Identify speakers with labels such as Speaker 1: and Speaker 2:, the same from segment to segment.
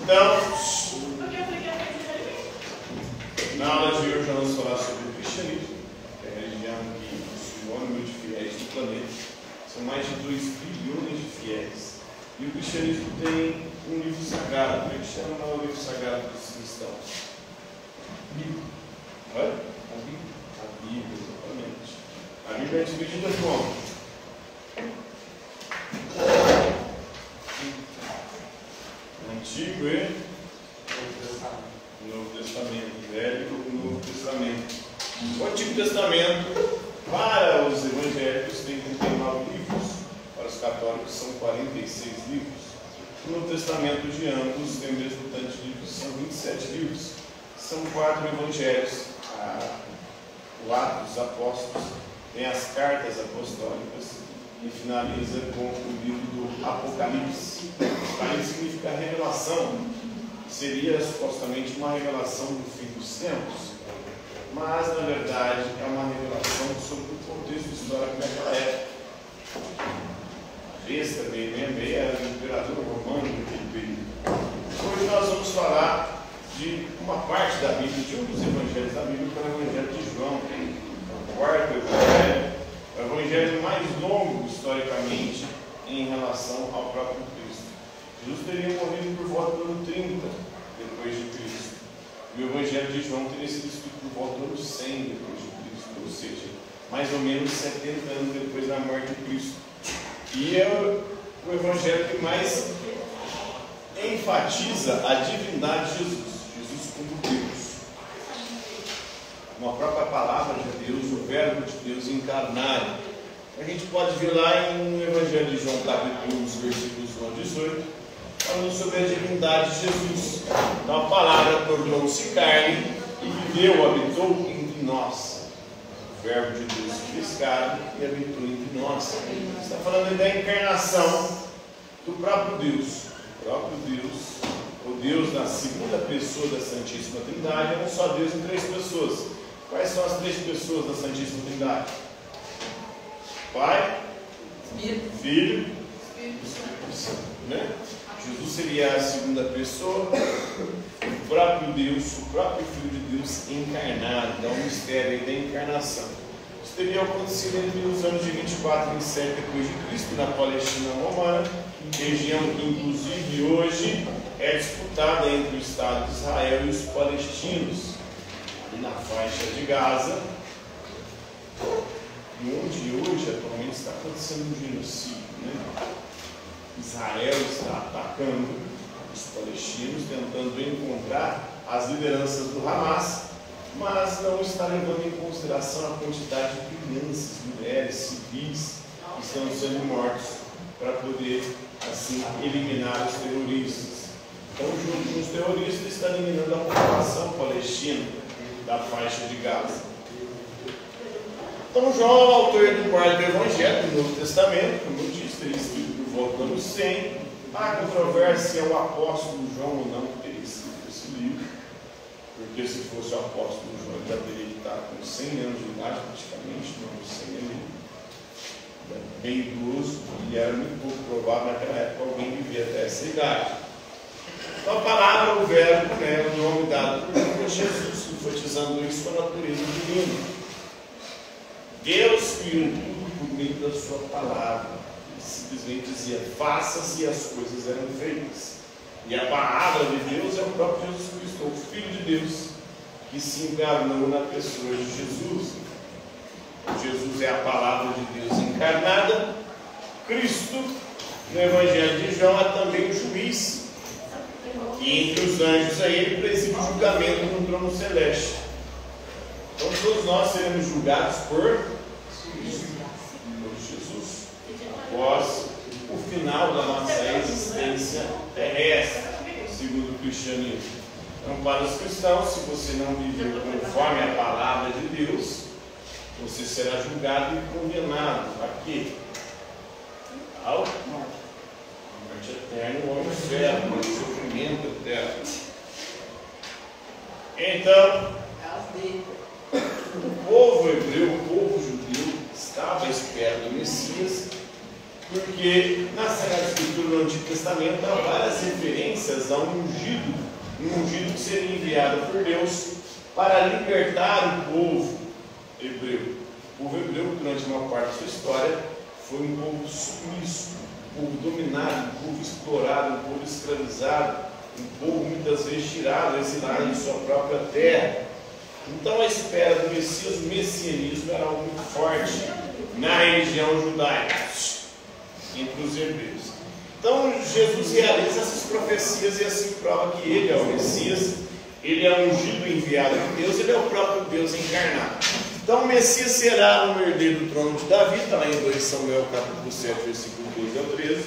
Speaker 1: Então, na aula de hoje nós vamos falar sobre o cristianismo, que é a religião que possui o maior número de fiéis do planeta. São mais de 2 bilhões de fiéis. E o cristianismo tem um livro sagrado. O cristiano não é o livro sagrado dos cristãos. Bíblia. Olha? A Bíblia, exatamente. A Bíblia é dividida como? Antigo e Novo Testamento. Velho e Novo Testamento. O Antigo Testamento, para os evangélicos, tem 39 livros. Para os católicos, são 46 livros. O Novo Testamento de ambos tem o mesmo tanto de livros, são 27 livros. São 4 evangelhos. O Atos dos Apóstolos, tem as cartas apostólicas e finaliza com o livro do Apocalipse. Apocalipse significa revelação. Seria supostamente uma revelação do fim dos tempos, mas na verdade é uma revelação sobre o contexto histórico daquela época. A besta meio era o imperador romano naquele período. Hoje nós vamos falar de uma parte da Bíblia, de um dos evangelhos da Bíblia, que é o Evangelho de João, o 4º evangelho, o evangelho mais longo historicamente em relação ao próprio Cristo. Jesus teria morrido por volta do ano 30 depois de Cristo. E o Evangelho de João teria sido escrito por volta do ano 100 depois de Cristo, ou seja, mais ou menos 70 anos depois da morte de Cristo. E é o Evangelho que mais enfatiza a divindade de Jesus, Jesus como Deus. Uma própria palavra de Deus, o Verbo de Deus encarnado. A gente pode ver lá em Evangelho de João, capítulo 1, versículos 1 a 18, falando sobre a divindade de Jesus. Então a palavra tornou-se carne e viveu, habitou entre nós. O Verbo de Deus se fez carne e habitou entre nós. Está falando da encarnação do próprio Deus. O próprio Deus, o Deus na segunda pessoa da Santíssima Trindade, é um só Deus em 3 pessoas. Quais são as 3 pessoas da Santíssima Trindade? Pai, Filho e Espírito Santo, né? Jesus seria a segunda pessoa, o próprio Deus, o próprio Filho de Deus encarnado. Então o mistério aí da encarnação. Isso teria acontecido entre os anos de 24 e 27 depois de Cristo, na Palestina romana, região que inclusive hoje é disputada entre o Estado de Israel e os palestinos, ali na faixa de Gaza, e onde hoje atualmente está acontecendo um genocídio, né? Israel está atacando os palestinos, tentando encontrar as lideranças do Hamas, mas não está levando em consideração a quantidade de crianças, mulheres, civis que estão sendo mortos para poder, assim, eliminar os terroristas. Então, junto com os terroristas, está eliminando a população palestina da faixa de Gaza. Então, João é o autor do 4º evangelho do Novo Testamento, como eu disse, teria escrito por volta do ano 100. Há controvérsia se é o apóstolo João ou não que teria escrito esse livro, porque se fosse o apóstolo João, ele já teria que estar com 100 anos de idade, praticamente, não 100 ali, bem idoso, e era muito pouco provável naquela época alguém vivia até essa idade. Então, a palavra, o verbo, né, o nome dado por Jesus, enfatizando isso com a natureza divina. Deus criou tudo por meio da sua palavra. Ele simplesmente dizia, faça-se e as coisas eram feitas. E a palavra de Deus é o próprio Jesus Cristo, o Filho de Deus, que se encarnou na pessoa de Jesus. Jesus é a palavra de Deus encarnada. Cristo, no Evangelho de João, é também o juiz. E entre os anjos aí, ele preside o julgamento no trono celeste. Então todos nós seremos julgados por Jesus, após o final da nossa existência terrestre, segundo o cristianismo. Então, para os cristãos, se você não viver conforme a palavra de Deus, você será julgado e condenado a quê? Ao morte eterna ou ao inferno, ao sofrimento eterno. Então, o povo hebreu, o povo judeu, estava à espera do Messias, porque na Sagrada Escritura no Antigo Testamento há várias referências a um ungido que seria enviado por Deus para libertar o povo hebreu. O povo hebreu, durante uma parte da sua história, foi um povo submisso, um povo dominado, um povo explorado, um povo escravizado, um povo muitas vezes tirado, exilado em sua própria terra. Então a espera do Messias, o messianismo, era algo muito forte na religião judaica, entre os hebreus. Então Jesus realiza essas profecias e assim prova que ele é o Messias, ele é o ungido enviado de Deus, ele é o próprio Deus encarnado. Então o Messias será um herdeiro do trono de Davi, está lá em 2 Samuel capítulo 7, versículo 12 ao 13.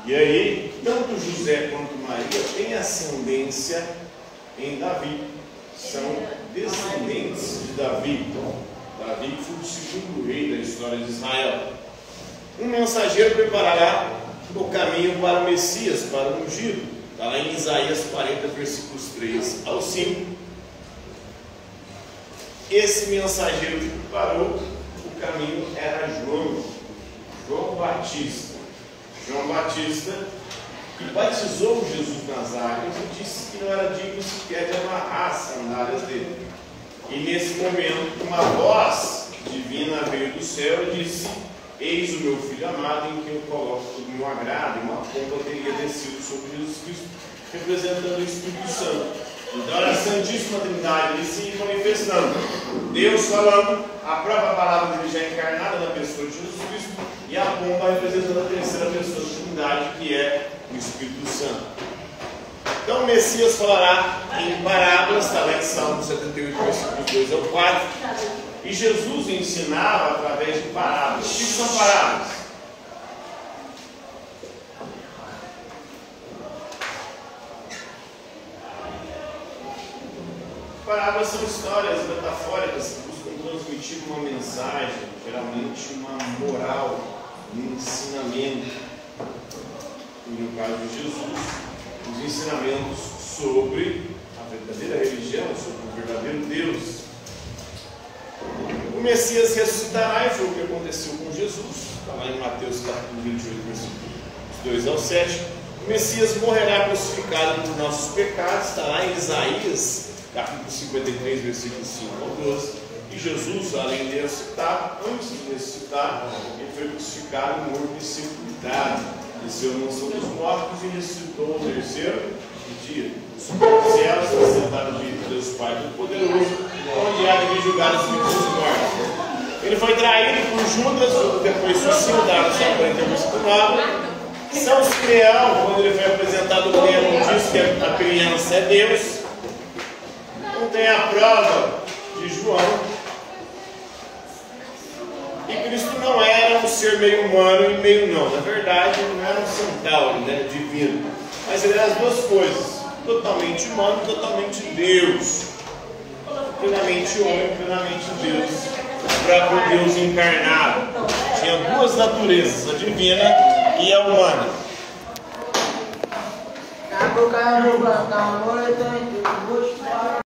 Speaker 1: E aí, tanto José quanto Maria têm ascendência em Davi, são descendentes de Davi. Então, Davi foi o segundo rei da história de Israel. Um mensageiro preparará o caminho para o Messias, para o ungido. Está lá em Isaías 40, versículos 3 ao 5. Esse mensageiro que preparou o caminho era João Batista. João Batista, que batizou Jesus nas águas e disse que não era digno sequer de amarrar as sandálias dele. E nesse momento, uma voz divina veio do céu e disse: eis o meu filho amado, em quem eu coloco todo o meu agrado. E uma pomba teria descido sobre Jesus Cristo, representando o Espírito Santo. Então era a Santíssima Trindade ali se manifestando. Deus falando, a própria palavra dele já encarnada na pessoa de Jesus Cristo, e a pomba representando a terceira pessoa da Trindade, que é o Espírito Santo. Então o Messias falará em parábolas, está lá em Salmo 78, versículos 2 ao 4. E Jesus ensinava através de parábolas. O que são parábolas? Parábolas são histórias metafóricas que buscam transmitir uma mensagem, geralmente uma moral, um ensinamento. E no caso de Jesus, os ensinamentos sobre a verdadeira religião, sobre o verdadeiro Deus. O Messias ressuscitará, e foi o que aconteceu com Jesus. Está lá em Mateus capítulo 28, versículos 2 ao 7. O Messias morrerá crucificado por nossos pecados. Está lá em Isaías capítulo 53, versículos 5 ao 12. E Jesus, além de ressuscitar, antes de ressuscitar, ele foi crucificado, morto e sepultado. Desceu na mansão dos mortos e ressuscitou no terceiro dia. Os céus está sentado diante de Deus Pai Todo-Poderoso, onde há de julgar os vivos e os mortos. Ele foi traído por Judas, depois suicidado, São 40, versículo 9. São Simeão, quando ele foi apresentado no templo, diz que a criança é Deus. Não tem a prova de João. E Cristo não era um ser meio humano e meio não. Na verdade, ele não era um centauro, né, divino. Mas ele era as duas coisas. Totalmente humano, totalmente Deus. Plenamente homem, plenamente Deus. O próprio Deus encarnado. Tinha duas naturezas, a divina e a humana.